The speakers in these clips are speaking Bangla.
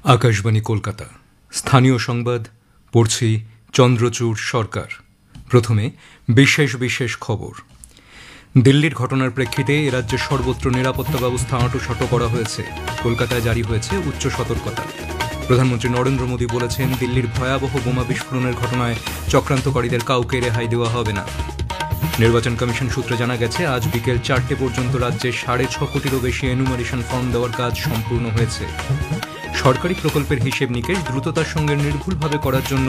আকাশবাণী কলকাতা স্থানীয় সংবাদ পড়ছি চন্দ্রচূড় সরকার। প্রথমে বিশেষ বিশেষ খবর। দিল্লির ঘটনার প্রেক্ষিতে এ রাজ্যের সর্বত্র নিরাপত্তা ব্যবস্থা আঁটোসাঁটো করা হয়েছে। কলকাতায় জারি হয়েছে উচ্চ সতর্কতা। প্রধানমন্ত্রী নরেন্দ্র মোদী বলেছেন, দিল্লির ভয়াবহ বোমা বিস্ফোরণের ঘটনায় চক্রান্তকারীদের কাউকে রেহাই দেওয়া হবে না। নির্বাচন কমিশন সূত্রে জানা গেছে, আজ বিকেল 4টে পর্যন্ত রাজ্যে 6.5 কোটিরও বেশি এনুমারেশন ফর্ম দেওয়ার কাজ সম্পূর্ণ হয়েছে। সরকারি প্রকল্পের হিসেব নিকেশ দ্রুততার সঙ্গে নির্ভুলভাবে করার জন্য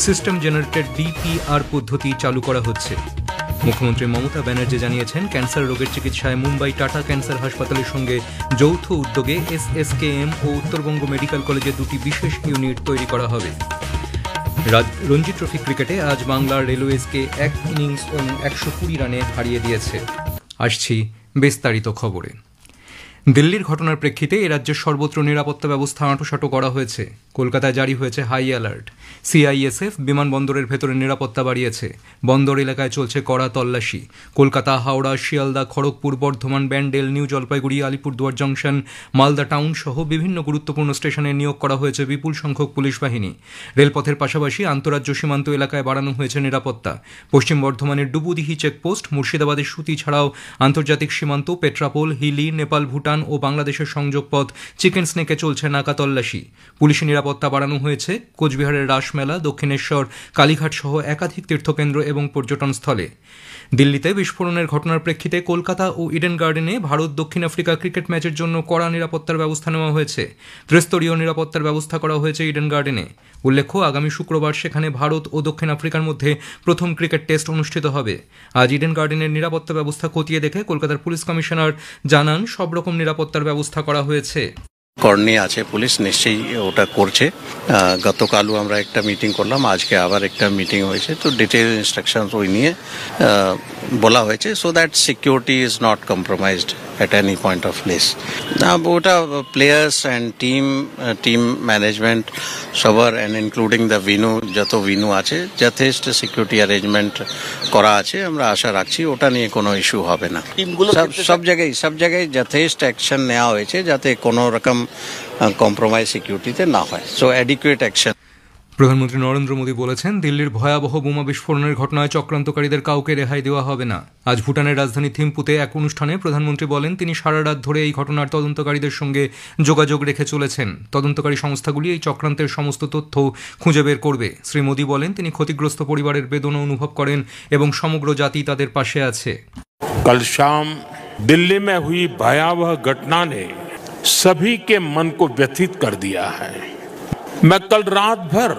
সিস্টেম জেনারেটেড ডিপিআর পদ্ধতি চালু করা হচ্ছে। মুখ্যমন্ত্রী মমতা ব্যানার্জি জানিয়েছেন, ক্যান্সার রোগের চিকিৎসায় মুম্বাই টাটা ক্যান্সার হাসপাতালের সঙ্গে যৌথ উদ্যোগে SSKM ও উত্তরবঙ্গ মেডিকেল কলেজে দুটি বিশেষ ইউনিট তৈরি করা হবে। রঞ্জি ট্রফি ক্রিকেটে আজ বাংলার রেলওয়েজকে 1 ইনিংস ও 120 রানে হারিয়ে দিয়েছে। আসছি বিস্তারিত খবরে। দিল্লির ঘটনার প্রেক্ষিতে এ রাজ্যের সর্বত্র নিরাপত্তা ব্যবস্থা আঁটোসাঁটো করা হয়েছে। কলকাতায় জারি হয়েছে হাই অ্যালার্ট। CISF বিমানবন্দরের ভেতরে নিরাপত্তা বাড়িয়েছে। বন্দর এলাকায় চলছে কড়া তল্লাশি। Kolkata, Howrah, Sealdah, Kharagpur, Bardhaman, Bandel, new Jalpaiguri, Alipurduar junction, Malda town সহ বিভিন্ন গুরুত্বপূর্ণ স্টেশনে নিয়োগ করা হয়েছে বিপুল সংখ্যক পুলিশ বাহিনী। রেলপথের পাশাপাশি আন্তঃরাজ্য সীমান্ত এলাকায় বাড়ানো হয়েছে নিরাপত্তা। পশ্চিম বর্ধমানের ডুবুদিহি চেকপোস্ট, মুর্শিদাবাদের সুতি ছাড়াও আন্তর্জাতিক সীমান্ত, পেট্রাপোল, হিলি, নেপাল, ভুটান ও বাংলাদেশের সংযোগ পথ চিকেন স্নেকে চলছে নাকা তল্লাশি। পুলিশি নিরাপত্তা বাড়ানো হয়েছে কোচবিহারের রাসমেলা, দক্ষিণেশ্বর, কালীঘাট সহ একাধিক তীর্থকেন্দ্র এবং পর্যটন স্থলে। দিল্লিতে বিস্ফোরণের ঘটনার প্রেক্ষিতে কলকাতা ও ইডেন গার্ডেনে ভারত দক্ষিণ আফ্রিকা ক্রিকেট ম্যাচের জন্য কড়া নিরাপত্তার ব্যবস্থা নেওয়া হয়েছে। ত্রিস্তরীয় নিরাপত্তার ব্যবস্থা করা হয়েছে ইডেন গার্ডেনে। উল্লেখ্য, আগামী শুক্রবার সেখানে ভারত ও দক্ষিণ আফ্রিকার মধ্যে প্রথম ক্রিকেট টেস্ট অনুষ্ঠিত হবে। আজ ইডেন গার্ডেনের নিরাপত্তা ব্যবস্থা খতিয়ে দেখে কলকাতার পুলিশ কমিশনার জানান, সব রকম নিরাপত্তার ব্যবস্থা করা হয়েছে। করণীয় আছে, পুলিশ নিশ্চয়ই ওটা করছে। গতকালও আমরা একটা মিটিং করলাম, আজকে আবার একটা মিটিং হয়েছে, তো ডিটেইল ইনস্ট্রাকশন ওই নিয়ে বলা হয়েছে, so that security is not compromised at any point of place. ওটা প্লেয়ার্স অ্যান্ড টিম ম্যানেজমেন্ট সবার অ্যান্ড ইনক্লুডিং দ্য যত ভিনু আছে, যথেষ্ট সিকিউরিটি অ্যারেঞ্জমেন্ট করা আছে। আমরা আশা রাখছি ওটা নিয়ে কোনো ইস্যু হবে না। সব জায়গায় যথেষ্ট অ্যাকশন নেওয়া হয়েছে যাতে কোনো রকম কম্প্রোমাইজ সিকিউরিটিতে না হয়, সো অ্যাডিকুয়েট অ্যাকশন। প্রধানমন্ত্রী নরেন্দ্র মোদী বলেছেন, দিল্লির ভয়াবহ বোমা বিস্ফোরণের ঘটনায় চক্রান্তকারীদের কাউকে রেহাই দেওয়া হবে না। আজ ভুটানের রাজধানী থিম্পুতে এক অনুষ্ঠানে প্রধানমন্ত্রী বলেন, তিনি সারা রাত ধরে এই ঘটনার তদন্তকারীদের সঙ্গে যোগাযোগ রেখে চলেছেন। তদন্তকারী সংস্থাগুলি এই চক্রান্তের সমস্ত তথ্য খুঁজে বের করবে। শ্রী মোদী বলেন, তিনি ক্ষতিগ্রস্ত পরিবারের বেদনা অনুভব করেন এবং সমগ্র জাতি তাদের পাশে আছে। कल शाम दिल्ली में हुई भयावह घटना ने सभी के मन को व्यथित कर दिया है। मैं कल रात भर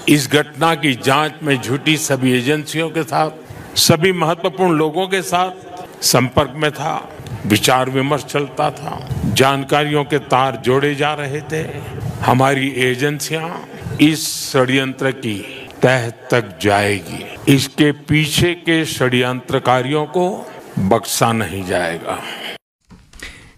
इस घटना की जांच में जुटी सभी एजेंसियों के साथ, सभी महत्वपूर्ण लोगों के साथ संपर्क में था। विचार विमर्श चलता था, जानकारियों के तार जोड़े जा रहे थे। हमारी एजेंसियां इस षड्यंत्र की तह तक जाएगी। इसके पीछे के षड्यंत्रकारियों को बख्शा नहीं जाएगा।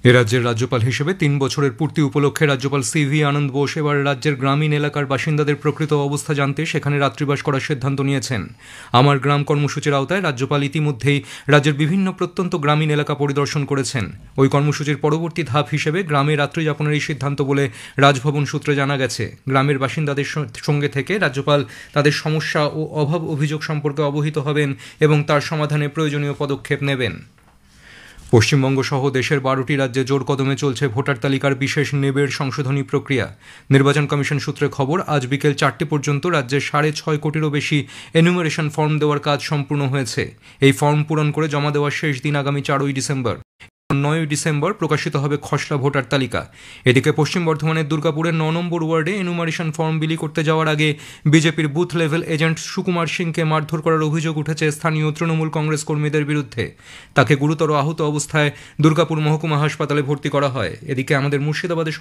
এ রাজ্যের রাজ্যপাল হিসেবে 3 বছরের পূর্তি উপলক্ষে রাজ্যপাল CV আনন্দ বোস এবার রাজ্যের গ্রামীণ এলাকার বাসিন্দাদের প্রকৃত অবস্থা জানতে সেখানে রাত্রিবাস করার সিদ্ধান্ত নিয়েছেন। আমার গ্রাম কর্মসূচির আওতায় রাজ্যপাল ইতিমধ্যেই রাজ্যের বিভিন্ন প্রত্যন্ত গ্রামীণ এলাকা পরিদর্শন করেছেন। ওই কর্মসূচির পরবর্তী ধাপ হিসেবে গ্রামে রাত্রি যাপনের এই সিদ্ধান্ত বলে রাজভবন সূত্রে জানা গেছে। গ্রামের বাসিন্দাদের সঙ্গে থেকে রাজ্যপাল তাদের সমস্যা ও অভাব অভিযোগ সম্পর্কে অবহিত হবেন এবং তার সমাধানে প্রয়োজনীয় পদক্ষেপ নেবেন। পশ্চিমবঙ্গ সহ দেশের 12টি রাজ্যে জোর কদমে চলছে ভোটার তালিকার বিশেষ নিবিড় সংশোধনী প্রক্রিয়া। নির্বাচন কমিশন সূত্রে খবর, আজ বিকেল 4টে পর্যন্ত রাজ্যে 6.5 কোটিরও বেশি এনুমারেশন ফর্ম দেওয়ার কাজ সম্পূর্ণ হয়েছে। এই ফর্ম পূরণ করে জমা দেওয়ার শেষ দিন আগামী 4ই ডিসেম্বর। 9ই ডিসেম্বর প্রকাশিত হবে খসড়া ভোটার তালিকা। এদিকে পশ্চিম বর্ধমানের দুর্গাপুরের 9 নম্বর ওয়ার্ডে এনুমারেশন ফর্ম বিলি করতে যাওয়ার আগে বিজেপির বুথ লেভেল এজেন্ট সুকুমার সিংকে মারধর করার অভিযোগ উঠেছে স্থানীয় তৃণমূল কংগ্রেস কর্মীদের বিরুদ্ধে। তাকে গুরুতর আহত অবস্থায় দুর্গাপুর মহকুমা হাসপাতালে ভর্তি করা হয়। এদিকে আমাদের মুর্শিদাবাদের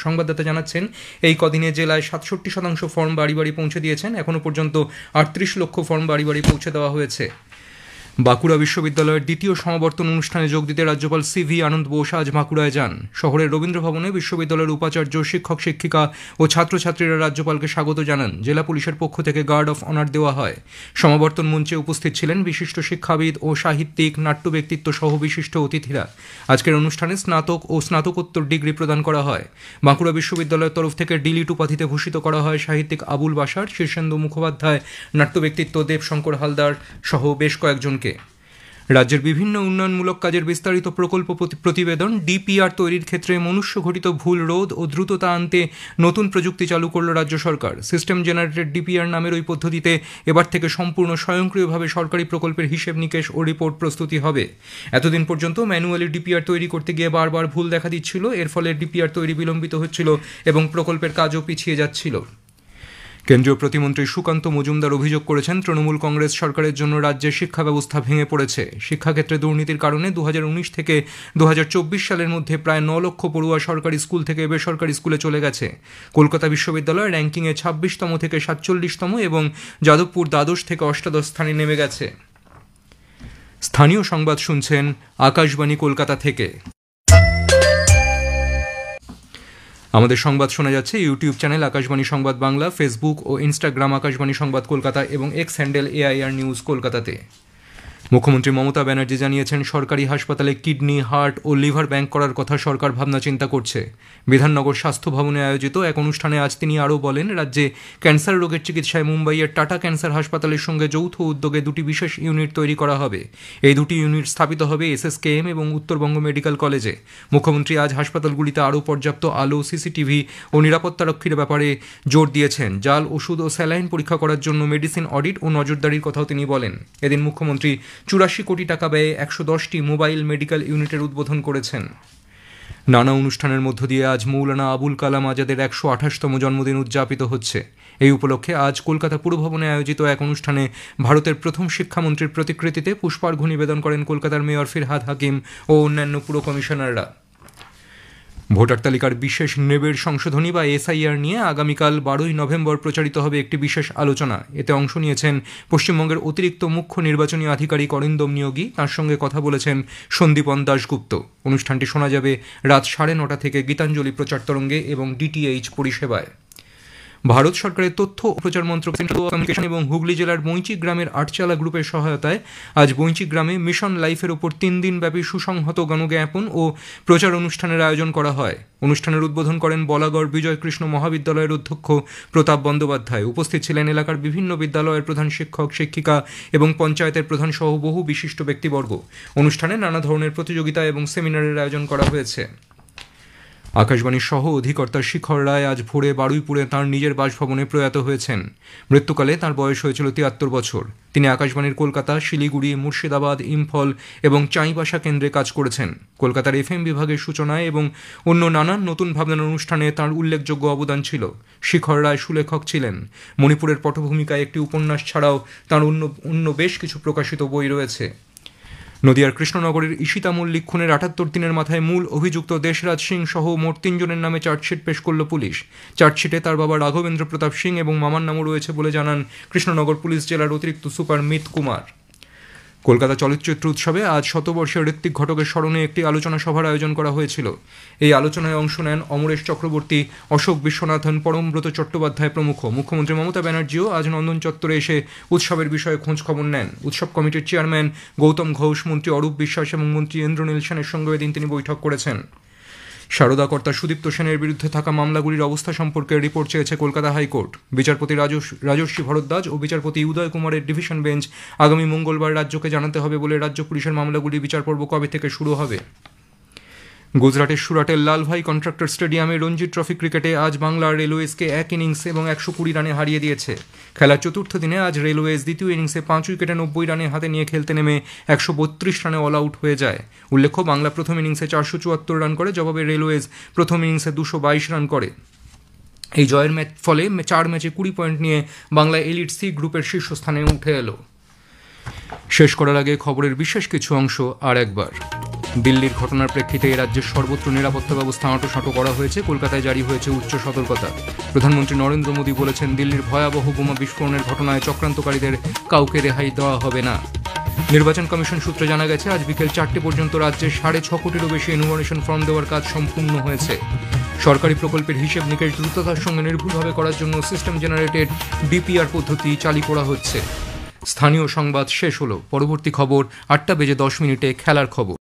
সংবাদদাতা জানাচ্ছেন, এই কদিনে জেলায় 67% ফর্ম বাড়ি বাড়ি পৌঁছে দিয়েছেন। এখনো পর্যন্ত 38 লক্ষ ফর্ম বাড়ি বাড়ি পৌঁছে দেওয়া হয়েছে। বাঁকুড়া বিশ্ববিদ্যালয়ের দ্বিতীয় সমাবর্তন অনুষ্ঠানে যোগ দিতে রাজ্যপাল সিভি আনন্দ বোস আজ বাঁকুড়ায় যান। শহরের রবীন্দ্র ভবনে বিশ্ববিদ্যালয়ের উপাচার্য, শিক্ষক শিক্ষিকা ও ছাত্রছাত্রীরা রাজ্যপালকে স্বাগত জানান। জেলা পুলিশের পক্ষ থেকে গার্ড অফ অনার দেওয়া হয়। সমাবর্তন মঞ্চে উপস্থিত ছিলেন বিশিষ্ট শিক্ষাবিদ ও সাহিত্যিক, নাট্য ব্যক্তিত্ব সহ বিশিষ্ট অতিথিরা। আজকের অনুষ্ঠানে স্নাতক ও স্নাতকোত্তর ডিগ্রি প্রদান করা হয়। বাঁকুড়া বিশ্ববিদ্যালয়ের তরফ থেকে ডিলিট উপাধিতে ভূষিত করা হয় সাহিত্যিক আবুল বাশার, শীর্ষেন্দু মুখোপাধ্যায়, নাট্য ব্যক্তিত্ব দেবশঙ্কর হালদার সহ বেশ কয়েকজনকে। রাজ্যের বিভিন্ন উন্নয়নমূলক কাজের বিস্তারিত প্রকল্প প্রতিবেদন ডিপিআর তৈরির ক্ষেত্রে মনুষ্যঘটিত ভুল রোধ ও দ্রুততা আনতে নতুন প্রযুক্তি চালু করল রাজ্য সরকার। সিস্টেম জেনারেটেড ডিপিআর নামের ওই পদ্ধতিতে এবার থেকে সম্পূর্ণ স্বয়ংক্রিয়ভাবে সরকারি প্রকল্পের হিসেব নিকেশ ও রিপোর্ট প্রস্তুতি হবে। এতদিন পর্যন্ত ম্যানুয়ালি ডিপিআর তৈরি করতে গিয়ে বারবার ভুল দেখা দিচ্ছিল। এর ফলে ডিপিআর তৈরি বিলম্বিত হচ্ছিল এবং প্রকল্পের কাজও পিছিয়ে যাচ্ছিল। কেন্দ্রীয় প্রতিমন্ত্রী সুকান্ত মজুমদার অভিযোগ করেছেন, তৃণমূল কংগ্রেস সরকারের জন্য রাজ্যের শিক্ষা ব্যবস্থা ভেঙে পড়েছে। শিক্ষাক্ষেত্রে দুর্নীতির কারণে 2019 থেকে 2024 সালের মধ্যে প্রায় 9 লক্ষ পড়ুয়া সরকারি স্কুল থেকে বেসরকারি স্কুলে চলে গেছে। কলকাতা বিশ্ববিদ্যালয় র্যাঙ্কিংয়ে 26তম থেকে 47তম এবং যাদবপুর দ্বাদশ থেকে অষ্টাদশ স্থানে নেমে গেছে। স্থানীয় সংবাদ শুনছেন আকাশবাণী কলকাতা থেকে। আমাদের সংবাদ শোনা যাচ্ছে ইউটিউব চ্যানেল আকাশবাণী সংবাদ বাংলা, ফেসবুক ও ইনস্টাগ্রাম আকাশবাণী সংবাদ কলকাতা এবং এক্স হ্যান্ডেল AIR নিউজ কলকাতাতে। মুখ্যমন্ত্রী মমতা ব্যানার্জি জানিয়েছেন, সরকারি হাসপাতালে কিডনি, হার্ট ও লিভার ব্যাংক করার কথা সরকার ভাবনা চিন্তা করছে। বিধাননগর স্বাস্থ্য ভবনে আয়োজিত এক অনুষ্ঠানে আজ তিনি আরও বলেন, রাজ্যে ক্যান্সার রোগের চিকিৎসায় মুম্বাইয়ের টাটা ক্যান্সার হাসপাতালের সঙ্গে যৌথ উদ্যোগে 2টি বিশেষ ইউনিট তৈরি করা হবে। এই 2টি ইউনিট স্থাপিত হবে SSKM এবং উত্তরবঙ্গ মেডিকেল কলেজে। মুখ্যমন্ত্রী আজ হাসপাতালগুলিতে আরও পর্যাপ্ত আলো, সিসিটিভি ও নিরাপত্তারক্ষীর ব্যাপারে জোর দিয়েছেন। জাল ওষুধ ও স্যালাইন পরীক্ষা করার জন্য মেডিসিন অডিট ও নজরদারির কথাও তিনি বলেন। এদিন মুখ্যমন্ত্রী 84 কোটি টাকা ব্যয়ে 110টি মোবাইল মেডিকেল ইউনিটের উদ্বোধন করেছেন। নানা অনুষ্ঠানের মধ্য দিয়ে আজ মৌলানা আবুল কালাম আজাদের 128তম জন্মদিন উদযাপিত হচ্ছে। এই উপলক্ষে আজ কলকাতা পুরভবনে আয়োজিত এক অনুষ্ঠানে ভারতের প্রথম শিক্ষামন্ত্রীর প্রতিকৃতিতে পুষ্পার্ঘ্য নিবেদন করেন কলকাতার মেয়র ফিরহাদ হাকিম ও অন্যান্য পুর কমিশনাররা। ভোটার তালিকার বিশেষ নেবের সংশোধনী বা SIR নিয়ে আগামীকাল 12ই নভেম্বর প্রচারিত হবে একটি বিশেষ আলোচনা। এতে অংশ নিয়েছেন পশ্চিমবঙ্গের অতিরিক্ত মুখ্য নির্বাচনী আধিকারিক অরিন্দম নিয়োগী। তাঁর সঙ্গে কথা বলেছেন সন্দীপন দাশগুপ্ত। অনুষ্ঠানটি শোনা যাবে রাত 9:30 থেকে গীতাঞ্জলি প্রচার তরঙ্গে এবং DTH পরিষেবায়। ভারত সরকারের তথ্য ও প্রচার মন্ত্রক কমিউনিকেশন এবং হুগলি জেলার বৈঁচি গ্রামের আটচালা গ্রুপের সহায়তায় আজ বৈঁচি গ্রামে মিশন লাইফের ওপর 3 দিনব্যাপী সুসংহত গণজ্ঞাপন ও প্রচার অনুষ্ঠানের আয়োজন করা হয়। অনুষ্ঠানের উদ্বোধন করেন বলাগড় বিজয় কৃষ্ণ মহাবিদ্যালয়ের অধ্যক্ষ প্রতাপ বন্দ্যোপাধ্যায়। উপস্থিত ছিলেন এলাকার বিভিন্ন বিদ্যালয়ের প্রধান শিক্ষক, শিক্ষিকা এবং পঞ্চায়েতের প্রধান সহ বহু বিশিষ্ট ব্যক্তিবর্গ। অনুষ্ঠানে নানা ধরনের প্রতিযোগিতা এবং সেমিনারের আয়োজন করা হয়েছে। আকাশবাণীর সহ অধিকর্তা শিখর রায় আজ ভোরে বারুইপুরে তাঁর নিজের বাসভবনে প্রয়াত হয়েছেন। মৃত্যুকালে তাঁর বয়স হয়েছিল 73 বছর। তিনি আকাশবাণীর কলকাতা, শিলিগুড়ি, মুর্শিদাবাদ, ইম্ফল এবং চাইবাসা কেন্দ্রে কাজ করেছেন। কলকাতার FM বিভাগের সূচনায় এবং অন্য নানান নতুন ভাবনার অনুষ্ঠানে তাঁর উল্লেখযোগ্য অবদান ছিল। শিখর রায় সুলেখক ছিলেন। মণিপুরের পটভূমিকায় একটি উপন্যাস ছাড়াও তাঁর অন্য বেশ কিছু প্রকাশিত বই রয়েছে। নদিয়ার কৃষ্ণনগরের ঈশিতা মল্লিক খুনের 78 দিনের মাথায় মূল অভিযুক্ত দেশরাজ সিং সহ মোট 3 জনের নামে চার্জশিট পেশ করল পুলিশ। চার্জশিটে তার বাবা রাঘবেন্দ্র প্রতাপ সিং এবং মামার নামও রয়েছে বলে জানান কৃষ্ণনগর পুলিশ জেলার অতিরিক্ত সুপার মিত কুমার। কলকাতা চলচ্চিত্র উৎসবে আজ শতবর্ষের ঋত্বিক ঘটকের স্মরণে একটি আলোচনা সভার আয়োজন করা হয়েছিল। এই আলোচনায় অংশ নেন অমরেশ চক্রবর্তী, অশোক বিশ্বনাথন, পরমব্রত চট্টোপাধ্যায় প্রমুখ। মুখ্যমন্ত্রী মমতা ব্যানার্জিও আজ নন্দন চত্বরে এসে উৎসবের বিষয়ে খোঁজ খবর নেন। উৎসব কমিটির চেয়ারম্যান গৌতম ঘোষ, মন্ত্রী অরূপ বিশ্বাস এবং মন্ত্রী ইন্দ্রনীল সেনের সঙ্গে এদিন তিনি বৈঠক করেছেন। সারদা কর্তা সুদীপ্ত সেনের বিরুদ্ধে থাকা মামলাগুলির অবস্থা সম্পর্কে রিপোর্ট চেয়েছে কলকাতা হাইকোর্ট। বিচারপতি রাজস্বী ভরদ্বাজ ও বিচারপতি উদয় কুমারের ডিভিশন বেঞ্চ আগামী মঙ্গলবার রাজ্যকে জানাতে হবে বলে রাজ্য পুলিশের মামলাগুলি বিচারপর্ব কবে থেকে শুরু হবে। গুজরাটের সুরাটের লালভাই কন্ট্রাক্টর স্টেডিয়ামে রঞ্জি ট্রফি ক্রিকেটে আজ বাংলা রেলওয়েজকে 1 ইনিংস এবং 120 রানে হারিয়ে দিয়েছে। খেলার চতুর্থ দিনে আজ রেলওয়েজ দ্বিতীয় ইনিংসে 5 উইকেটে 90 রানে হাতে নিয়ে খেলতে নেমে 132 রানে অল আউট হয়ে যায়। উল্লেখ্য, বাংলা প্রথম ইনিংসে 474 রান করে, জবাবে রেলওয়েজ প্রথম ইনিংসে 222 রান করে। এই জয়ের ফলে 4 ম্যাচে 20 পয়েন্ট নিয়ে বাংলা এলিট সি গ্রুপের শীর্ষস্থানে উঠে এলো। শেষ করার আগে খবরের বিশেষ কিছু অংশ আর একবার। দিল্লির ঘটনার প্রেক্ষিতে রাজ্যের সর্বত্র নিরাপত্তা ব্যবস্থা আঁটোসাঁটো করা হয়েছে। কলকাতায় জারি হয়েছে উচ্চ সতর্কতা। প্রধানমন্ত্রী নরেন্দ্র মোদী বলেছেন, দিল্লির ভয়াবহ বোমা বিস্ফোরণের ঘটনায় চক্রান্তকারীদের কাউকে রেহাই দেওয়া হবে না। নির্বাচন কমিশন সূত্রে জানা গেছে আজ বিকেল 4টে পর্যন্ত রাজ্যে 6.5 কোটিরও বেশি এনুমারেশন ফর্ম দেওয়ার কাজ সম্পূর্ণ হয়েছে। সরকারি প্রকল্পের হিসেব নিকেশ দ্রুততার সঙ্গে নির্ভুলভাবে করার জন্য সিস্টেম জেনারেটেড ডিপিআর পদ্ধতি চালু করা হচ্ছে। স্থানীয় সংবাদ শেষ হলো। পরবর্তী খবর 8টা বেজে 10 মিনিটে খেলার খবর।